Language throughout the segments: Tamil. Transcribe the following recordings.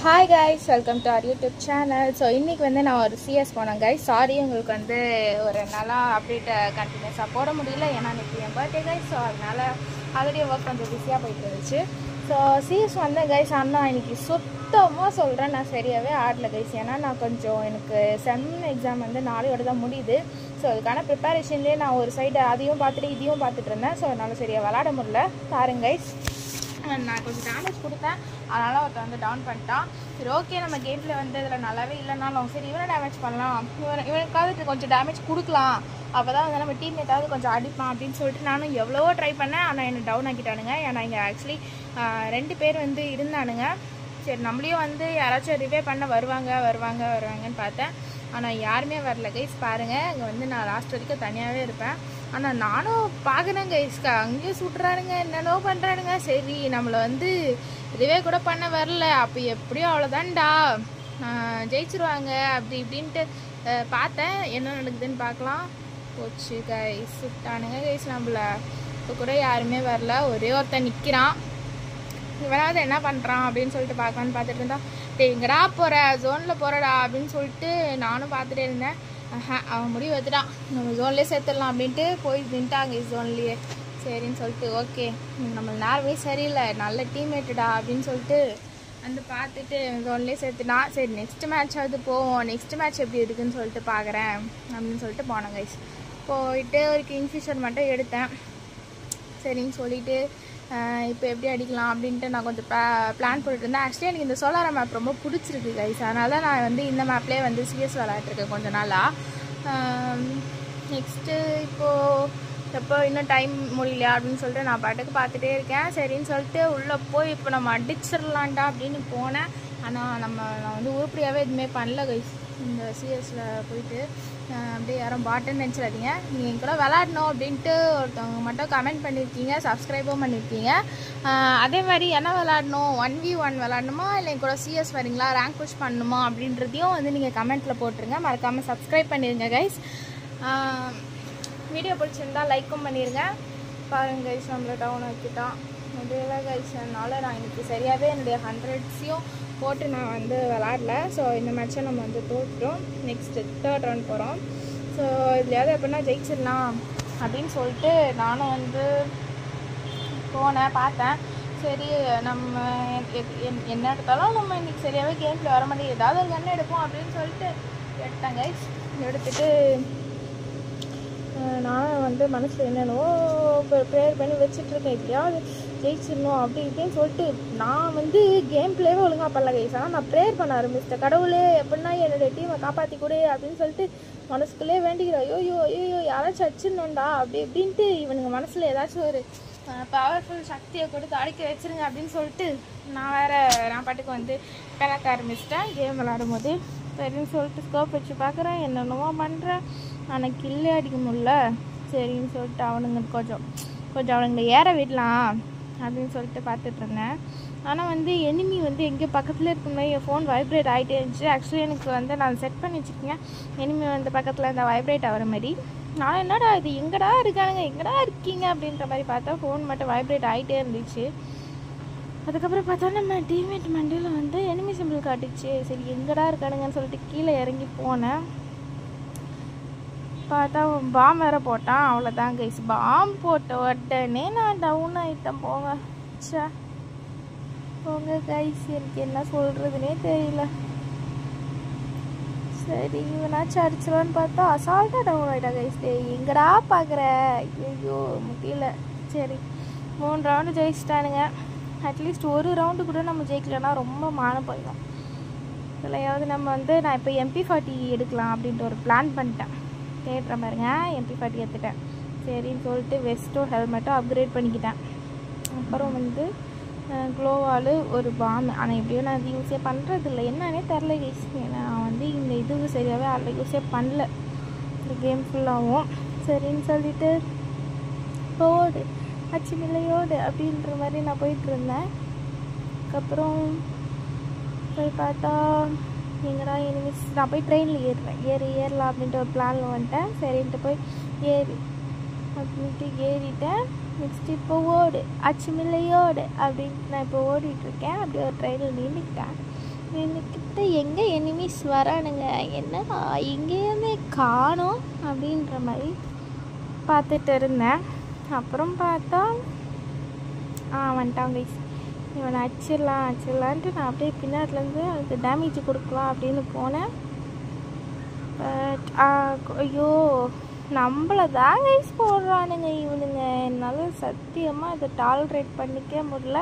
Hi guys, welcome to our YouTube channel. So இன்றைக்கி வந்து நான் ஒரு சிஎஸ் போனேன் கைஸ். சாரி, உங்களுக்கு வந்து ஒரு நல்லா அப்டேட்டை கண்டினியூஸாக போட முடியல, ஏன்னா இன்றைக்கி என் பர்த்டே கைஸ். ஸோ அதனால் ஆல்ரெடி ஒர்க் கொஞ்சம் பிஸியாக போயிட்டு இருந்துச்சு. ஸோ சிஎஸ் வந்தேன் கைஸ். ஆனால் இன்றைக்கி சுத்தமாக சொல்கிறேன், நான் சரியாகவே ஆடல கைஸ். ஏன்னா நான் கொஞ்சம் எனக்கு செம் எக்ஸாம் வந்து நாளையோட தான் முடியுது. ஸோ அதுக்கான ப்ரிப்பரேஷன்லேயே நான் ஒரு சைடு அதையும் பார்த்துட்டு இதையும் பார்த்துட்டு இருந்தேன். ஸோ அதனால் சரியாக விளாட முடியல. பாருங்க கைஸ், நான் கொஞ்சம் டேமேஜ் கொடுத்தேன், அதனால் ஒருத்தர் வந்து டவுன் பண்ணிட்டான். சரி, ஓகே, நம்ம கேமில் வந்து இதில் நல்லாவே இல்லைனாலும் சரி இவனை டேமேஜ் பண்ணலாம், இவனுக்காவது கொஞ்சம் டேமேஜ் கொடுக்கலாம், அப்போ தான் வந்து நம்ம டீம்மேட்டாவது கொஞ்சம் அடிப்பான் அப்படின்னு சொல்லிட்டு நானும் எவ்வளவோ ட்ரை பண்ணேன். ஆனால் என்னை டவுன் ஆக்கிட்டானுங்க. ஏன்னா இங்கே ஆக்சுவலி 2 பேர் வந்து இருந்தானுங்க. சரி, நம்மளையும் வந்து யாராச்சும் ரிவே பண்ண வருவாங்கன்னு பார்த்தேன். ஆனால் யாருமே வரல கைஸ். பாருங்கள், இங்கே வந்து நான் லாஸ்ட் வரைக்கும் தனியாகவே இருப்பேன். ஆனால் நானும் பார்க்குறேன் கைஸ்க்கா, அங்கேயும் சுட்டுறானுங்க, என்னென்னோ பண்ணுறானுங்க. சரி, நம்மளை வந்து இதுவே கூட பண்ண வரல, அப்போ எப்படியும் அவ்வளோதான்டா, ஜெயிச்சிருவாங்க அப்படி இப்படின்ட்டு பார்த்தேன். என்ன நடக்குதுன்னு பார்க்கலாம். போச்சு கைஸ், சுட்டானுங்க கைஸ் நம்மளை. இப்போ கூட யாருமே வரல, ஒரே ஒருத்தன் நிற்கிறான். இவனாவது என்ன பண்ணுறான் அப்படின்னு சொல்லிட்டு பார்க்கலான்னு பார்த்துட்டு இருந்தான். எங்கடா போகிற, ஜோனில் போகிறடா அப்படின்னு சொல்லிட்டு நானும் பார்த்துட்டே இருந்தேன். அவன் முடிவு எடுத்துட்டான், நம்ம ஜோன்லேயே சேர்த்துடலாம் அப்படின்ட்டு போய் நின்ட்டாங்க ஜோன்லேயே. சரின்னு சொல்லிட்டு ஓகே, நம்ம நேரமே சரியில்லை, நல்ல டீம்மேட்டுடா அப்படின்னு சொல்லிட்டு வந்து பார்த்துட்டு ஜோன்லேயே சேர்த்துட்டான். சரி, நெக்ஸ்ட் மேட்சாவது போவோம், நெக்ஸ்ட் மேட்ச் எப்படி இருக்குதுன்னு சொல்லிட்டு பார்க்குறேன் அப்படின்னு சொல்லிட்டு போனேன் கைஸ். போயிட்டு ஒரு கிங்ஃபிஷர் மட்டும் எடுத்தேன். சரின்னு சொல்லிவிட்டு இப்போ எப்படி அடிக்கலாம் அப்படின்ட்டு நான் கொஞ்சம் பிளான் போட்டுட்டு இருந்தேன். ஆக்சுவலி எனக்கு இந்த சோலார் மேப் ரொம்ப பிடிச்சிருக்கு கைஸ். அதனால தான் நான் வந்து இந்த மேப்லேயே வந்து சிஎஸ் விளையாட்டுருக்கேன் கொஞ்ச நாளாக. நெக்ஸ்ட்டு இப்போது எப்போ இன்னும் டைம் முடியலையா அப்படின்னு சொல்லிட்டு நான் பாட்டுக்கு பார்த்துட்டே இருக்கேன். சரின்னு சொல்லிட்டு உள்ளே போய் இப்போ நம்ம அடிச்சிடலான்டா அப்படின்னு போனேன். ஆனால் நான் வந்து உருப்படியாகவே எதுவுமே பண்ணல கைஸ். இந்த சிஎஸில் போயிட்டு அப்படியே யாரும் பாட்டுன்னு நினச்சிடாதீங்க. நீங்கள் கூட விளாடணும் அப்படின்ட்டு ஒருத்தவங்க மட்டும் கமெண்ட் பண்ணியிருக்கீங்க, சப்ஸ்கிரைபும் பண்ணியிருக்கீங்க. அதே மாதிரி என்ன விளாடணும், 1v1 விளாடணுமா இல்லை கூட சிஎஸ் வரீங்களா, ரேங்க் புஷ் பண்ணணுமா அப்படின்றதையும் வந்து நீங்கள் கமெண்ட்டில் போட்டுருங்க. மறக்காமல் சப்ஸ்கிரைப் பண்ணிடுங்க கைஸ். வீடியோ பிடிச்சிருந்தால் லைக்கும் பண்ணிடுங்க. பாருங்கள் கைஸ், நம்மளை டவுன் ஆக்கிட்டான் முடியல கைஸ். அதனால் நான் இன்றைக்கி சரியாகவே என்னுடைய 100s போட்டு நான் வந்து விளாடல. ஸோ இந்த மேட்சை நம்ம வந்து தோற்றுட்டோம். நெக்ஸ்ட்டு 3rd ரவுண்ட் போகிறோம். ஸோ இதுலையாவது எப்படின்னா ஜெயிச்சிடலாம் அப்படின்னு சொல்லிட்டு நானும் வந்து போனேன், பார்த்தேன். சரி, நம்ம என்ன எடுத்தாலும் நம்ம இன்றைக்கி சரியாகவே கேமில் வர மாட்டேங்குது, ஏதாவது ஒரு கன்று எடுப்போம் அப்படின்னு சொல்லிட்டு எடுத்தேன் கைஸ். எடுத்துகிட்டு நான் வந்து மனசில் என்னென்னவோ ப்ரேயர் பண்ணி வச்சிட்ருக்கேன், எப்படியாவது ஜெயிச்சிடணும் அப்படி இப்படின்னு சொல்லிட்டு. நான் வந்து கேம் பிளேவே ஒழுங்காக பண்ணல கைஸ். ஆனால் நான் ப்ரேயர் பண்ண ஆரம்பிச்சிட்டேன், கடவுளே எப்படின்னா என்னுடைய டீமை காப்பாற்றி கொடு அப்படின்னு சொல்லிட்டு மனசுக்குள்ளே வேண்டிக்கிறேன். ஐயோ யாராச்சும் அடிச்சிடணும்டா அப்படி இப்படின்ட்டு இவனுங்க மனசில் ஏதாச்சும் ஒரு பவர்ஃபுல் சக்தியை கொடுத்து அடிக்க வச்சுருங்க அப்படின்னு சொல்லிட்டு நான் பாட்டுக்கு வந்து கணக்க ஆரம்பிச்சிட்டேன் கேம் விளாடும் போது. சரின்னு சொல்லிட்டு ஸ்கோப் வச்சு பார்க்குறேன், என்னென்னவோ பண்ணுறேன், ஆனால் கில்லே அடிக்க முடியல. சரின்னு சொல்லிட்டு அவனுங்க கொஞ்சம் அவனுங்களை ஏற விடலாம் அப்படின்னு சொல்லிட்டு பார்த்துட்ருந்தேன். ஆனால் வந்து எனிமி வந்து எங்கே பக்கத்தில் இருக்கும்போது என் ஃபோன் வைப்ரேட் ஆகிட்டே இருந்துச்சு. ஆக்சுவலி எனக்கு வந்து நான் செட் பண்ணி வச்சுருக்கேன் எனிமி வந்து பக்கத்தில் இந்த வைப்ரேட் ஆகிற மாதிரி. நான் என்னடா இது, எங்கடா இருக்கானுங்க, எங்கடா இருக்கீங்க அப்படின்ற மாதிரி பார்த்தா ஃபோன் மட்டும் வைப்ரேட் ஆகிட்டே இருந்துச்சு. அதுக்கப்புறம் பார்த்தா நம்ம டீம்மேட் மண்டியில் வந்து எனிமி சிம்பிள் காட்டுச்சு. சரி, எங்கடா இருக்கானுங்கன்னு சொல்லிட்டு கீழே இறங்கி போனேன். பார்த்தா பாம் வேறு போட்டான். அவ்வளோதான் கைஸ், பாம் போட்ட உடனே நான் டவுன் ஆகிட்டேன். போங்க கைஸ், எனக்கு என்ன சொல்கிறதுனே தெரியல. சரி, இவனாச்சும் அடிச்சிடுவான்னு பார்த்தா அசால்ட்டாக டவுன் ஆகிட்டா கைஸ். எங்கடா பார்க்குற, ஐயோ முடியல. சரி, 3 ரவுண்டு ஜெயிச்சிட்டானுங்க. அட்லீஸ்ட் ஒரு ரவுண்டு கூட நம்ம ஜெயிக்கலன்னா ரொம்ப மானம் போயிடும். இதுலையாவது நம்ம வந்து நான் இப்போ MP40 எடுக்கலாம் அப்படின்ட்டு ஒரு பிளான் பண்ணிட்டேன். தேடுற பாருங்க, MP40 எடுத்துட்டேன். சரின்னு சொல்லிட்டு வெஸ்ட்டும் ஹெல்மெட்டும் அப்கிரேட் பண்ணிக்கிட்டேன். அப்புறம் வந்து க்ளோவால் ஒரு பாம். ஆனால் எப்படியோ நான் அது யூஸே பண்ணுறதில்ல, என்னன்னே தெரில கைஸ். நான் வந்து இந்த இதுக்கு சரியாகவே அதில் யூஸே பண்ணல இந்த கேம் ஃபுல்லாகவும். சரின்னு சொல்லிட்டு ஓடு அச்சுமில்லையோடு அப்படின்ற மாதிரி நான் போயிட்டுருந்தேன். அதுக்கப்புறம் போய் பார்த்தா எங்கடா எனிமிஸ். நான் போய் ட்ரெயினில் ஏறலாம் அப்படின்ட்டு ஒரு பிளானில் வந்துட்டேன். சரின்ட்டு போய் அப்படின்ட்டு ஏறிட்டேன். நெக்ஸ்ட்டு இப்போ ஓடு அச்சுமில்லையோடு அப்படின்ட்டு நான் இப்போ ஓடிட்டுருக்கேன். அப்படியே ஒரு ட்ரெயினில் நின்றுக்கிட்டேன். என்கிட்ட எங்கே எனிமீஸ் வரானுங்க, என்னடா இங்கேயுமே காணோம் அப்படின்ற மாதிரி பார்த்துட்டு இருந்தேன். அப்புறம் பார்த்தா வந்துட்டான் கைஸ். இவனை அடிச்சிடலான்ட்டு நான் அப்படியே பின்னாடிலேருந்து அதுக்கு டேமேஜ் கொடுக்கலாம் அப்படின்னு போனேன். பட் ஐயோ நம்மளை தான் கைஸ் போடுறானுங்க இவனுங்க. என்னால் சத்தியமாக இதை டாலரேட் பண்ணிக்க முடியல.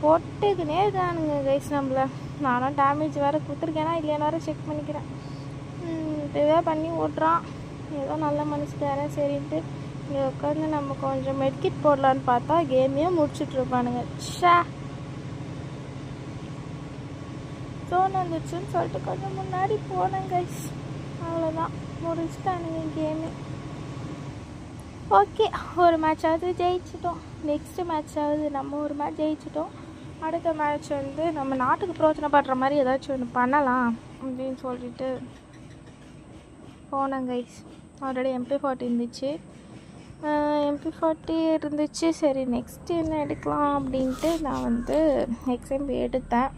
போட்டுக்குனே இருக்கானுங்க கைஸ் நம்மளை. நானும் டேமேஜ் வேறு கொடுத்துருக்கேனா இல்லையா வேறு செக் பண்ணிக்கிறேன். இதுவே பண்ணி ஓட்டுறான். ஏதோ நல்ல மனசுக்கார சரின்ட்டு இங்கே உட்காந்து நம்ம கொஞ்சம் மெட்கிட் போடலான்னு பார்த்தா கேமையே முடிச்சுட்ருப்பானுங்க. ஷா ஜோன் வந்துச்சுன்னு சொல்லிட்டு கொஞ்சம் முன்னாடி போனேன் கைஸ். அவ்வளோதான், முடிச்சுட்டானுங்க கேமு. ஓகே, ஒரு மேட்சாவது ஜெயிச்சிட்டோம். நெக்ஸ்ட்டு மேட்சாவது நம்ம ஒரு மேட்ச் ஜெயிச்சிட்டோம். அடுத்த மேட்ச் வந்து நம்ம நாட்டுக்கு பிரோஜனப்படுற மாதிரி ஏதாச்சும் ஒன்று பண்ணலாம் அப்படின்னு சொல்லிட்டு போனேன் கைஸ். ஆல்ரெடி MP40 இருந்துச்சு. MP40 இருந்துச்சு. சரி நெக்ஸ்ட்டு என்ன எடுக்கலாம் அப்படின்ட்டு நான் வந்து XMB எடுத்தேன்.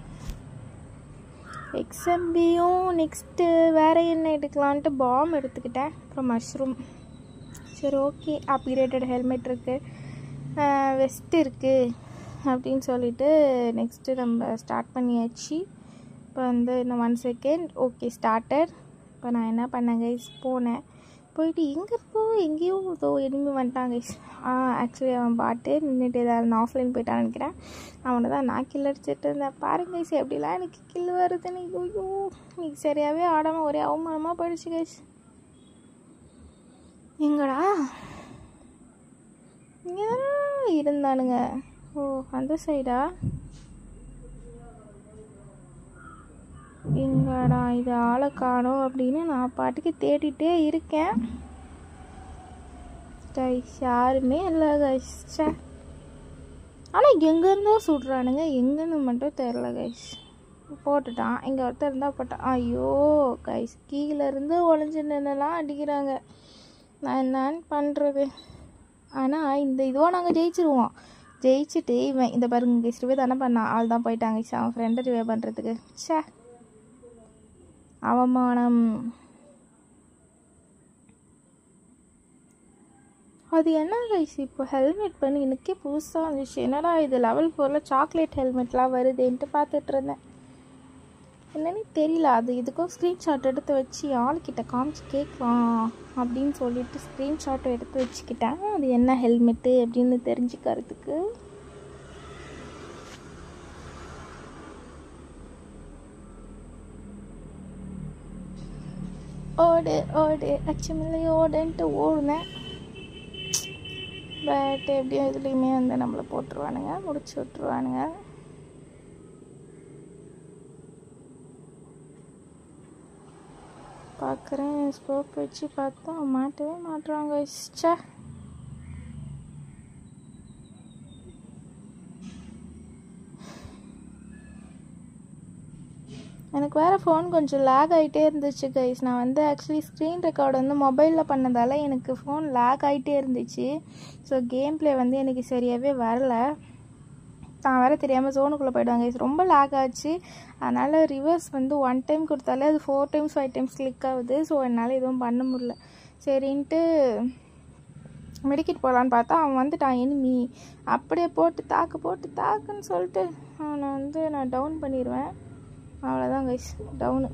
XMBயும் நெக்ஸ்ட்டு வேறு என்ன எடுக்கலான்ட்டு பாம் எடுத்துக்கிட்டேன். அப்புறம் மஷ்ரூம். சரி ஓகே, அப்கிரேட்டட் ஹெல்மெட் இருக்குது, வெஸ்ட் இருக்குது அப்படின்னு சொல்லிட்டு நெக்ஸ்ட்டு நம்ம ஸ்டார்ட் பண்ணியாச்சு. இப்போ வந்து இன்னும் 1 செகண்ட். Okay started. இப்போ நான் என்ன பண்ணேன் கைஸ், போனேன். போயிட்டு எங்கேயோ ஏதோ எனிமி வந்துட்டான் கைஸ். ஆக்சுவலி அவன் பாட்டு நின்றுட்டு ஏதாவது ஆஃப்லைன் போயிட்டான்னு நினைக்கிறேன். அவனை தான் நான் கில் அடிச்சுட்டு இருந்தேன். பாருங்க கைஸ் எப்படிலாம் எனக்கு கில் வருதுன்னு. ஐயோ இன்னைக்கு சரியாகவே ஆடாமல் ஒரே அவமானமாக போயிடுச்சு கைஸ். எங்கடா இங்கே இருந்தானுங்க. ஓ அந்த சைடா? எங்கடா இது ஆளை காணோம் அப்படின்னு நான் பாட்டுக்கு தேடிட்டே இருக்கேன் கைஸ். யாருமே இல்லை கைஸ். ஆனால் எங்கேருந்தோ சுடுறானுங்க, எங்கேருந்து மட்டும் தெரில கைஸ். போட்டுட்டான். இங்கே ஒருத்தர் இருந்தால் போட்டான். ஐயோ கைஸ் கீழேருந்து ஒளிஞ்சு நின்றுலாம் அடிக்கிறாங்க. நான் என்னான்னு பண்ணுறது? ஆனால் இந்த இதுவாக நாங்கள் ஜெயிச்சிருவோம். ஜெயிச்சுட்டு இவன் இந்த பாருங்க கைஸ் ரிவே தானே பண்ணான். ஆள் தான் போயிட்டாங்க கைஸ் அவன் ஃப்ரெண்டை ரிவே பண்ணுறதுக்கு. ச்சே அவமானம். அது என்ன கைஸ் இப்போ ஹெல்மெட் பண்ணி எனக்கே புதுசாக இருந்துச்சு. என்னடா இது level 4 சாக்லேட் ஹெல்மெட்லாம் வருதுன்ட்டு பார்த்துட்டு இருந்தேன். என்னன்னு தெரியல. அது இதுக்கும் ஸ்க்ரீன்ஷாட் எடுத்து வச்சு ஆள்கிட்ட காமிச்சு கேட்கலாம் அப்படின்னு சொல்லிட்டு ஸ்க்ரீன்ஷாட்டை எடுத்து வச்சுக்கிட்டேன். அது என்ன ஹெல்மெட்டு அப்படின்னு தெரிஞ்சுக்கிறதுக்கு. ஓடு அச்சமில்லை ஓடுன்ட்டு ஓடுனேன். பட் எப்படியும் இதுலேயுமே வந்து நம்மளை போட்டுருவானுங்க, முடிச்சு விட்ருவானுங்க. பார்க்குறேன் ஸ்கோப் வச்சு பார்த்தா மாட்டவே மாட்டுறாங்க. ச்சே எனக்கு வேறு ஃபோன் கொஞ்சம் லேக் ஆகிட்டே இருந்துச்சு கைஸ். நான் வந்து ஆக்சுவலி ஸ்க்ரீன் ரெக்கார்டு வந்து மொபைலில் பண்ணதால் எனக்கு ஃபோன் லேக் ஆகிட்டே இருந்துச்சு. ஸோ கேம் ப்ளே வந்து எனக்கு சரியாகவே வரல. நான் வேறு தெரியாமல் ஜோனுக்குள்ளே போய்டுவாங்க கைஸ். ரொம்ப லேக் ஆச்சு. அதனால் ரிவர்ஸ் வந்து 1 டைம் கொடுத்தாலே அது 4 டைம்ஸ் 5 டைம்ஸ் கிளிக் ஆகுது. ஸோ என்னால் எதுவும் பண்ண முடியல. சரின்ட்டு மெடிக்கெட் போகலான்னு பார்த்தா அவன் வந்துட்டான் எனிமி. அப்படியே போட்டு தாக்குன்னு சொல்லிட்டு அவனை வந்து நான் டவுன் பண்ணிடுவேன். அவ்வளோதான் கைஸ், டவுனு.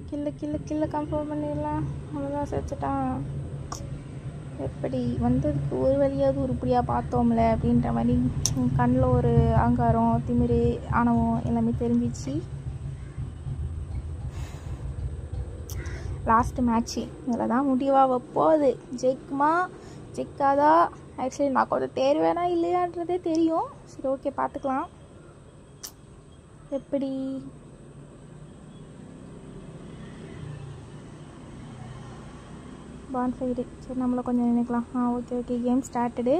கில்ல கன்ஃபார்ம் பண்ணிடலாம். அவ்வளோதான், செத்துட்டான். எப்படி வந்ததுக்கு ஒரு வழியாவது உருப்படியாக பார்த்தோம்ல அப்படின்ற மாதிரி கண்ணில் ஒரு அகங்காரம், திமிரு, ஆணவம் எல்லாமே தெரிஞ்சிச்சு. லாஸ்ட்டு மேட்ச்சு இதில் தான் முடிவாக போகுது. ஜெயிக்குமா ஜெயிக்காதா? ஆக்சுவலி நான் கொஞ்சம் தேர்வேனா இல்லையான்றதே தெரியும். சரி ஓகே பார்த்துக்கலாம். எப்படி பான்ஃபயரு. சரி நம்மளை கொஞ்சம் நினைக்கலாம். Okay game started.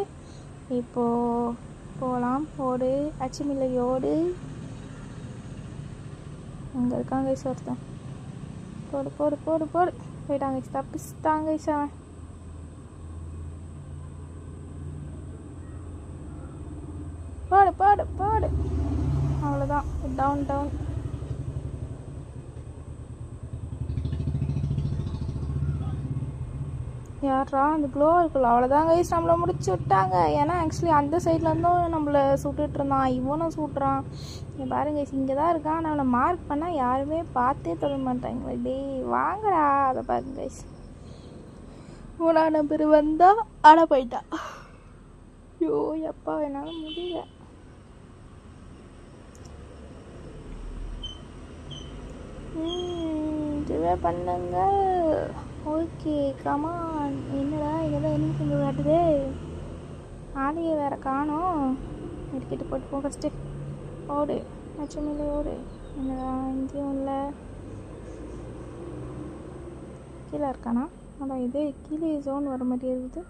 இப்போது போகலாம். ஓடு அச்சுமில்லை ஓடு. அங்கே இருக்காங்க ஒருத்தன். போடு போயிட்டாங்க. தப்பிச்சுட்டாங்க அவன். போடு அவ்வளோதான். டவுன் யாரா அந்த க்ளோ இருக்குல்ல அவ்வளோதான் கைஸ் நம்மளை முடிச்சு விட்டாங்க. ஏன்னா ஆக்சுவலி அந்த சைட்லேருந்தும் நம்மளை சுட்டுட்டு இருந்தான், இவனும் சுட்டுறான். பாருங்க கைஸ் இங்கே தான் இருக்கான். நம்மளை மார்க் பண்ணால் யாருமே பார்த்தே தொட மாட்டாங்களே. டேய் வாங்கடா. அதை பாருங்க கைஸ் 3ஆம் நம்பர் வந்தா ஆட போயிட்டா. ஐயோ எப்பா என்னால் முடியல. இதுவே பண்ணுங்க. Okay come on. என்னடா இங்கே தான் என்ன செஞ்சு காட்டுதே. ஆளையே வேறு காணோம். எடுக்கிட்டு போட்டு ஃபஸ்ட்டு ஓடு. லட்சுமியில ஓடு. என்னடா இங்கேயும் இல்லை. கீழே இருக்கானா? அதான் இது கீழே ஜோன் வர மாதிரி இருக்குது.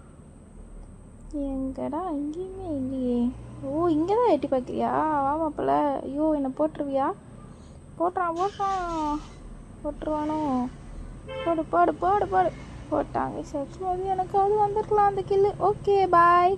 எங்கடா இங்கேயுமே இல்லையே. ஓ இங்கே தான் எட்டி பார்க்குறியா? வாமாப்பில். ஐயோ என்னை போட்டுருவியா? போட்டுருவானோ? போடு போட்டாங்க. சரி எனக்கு அது வந்துருக்கலாம் அந்த கில்லு. Okay bye.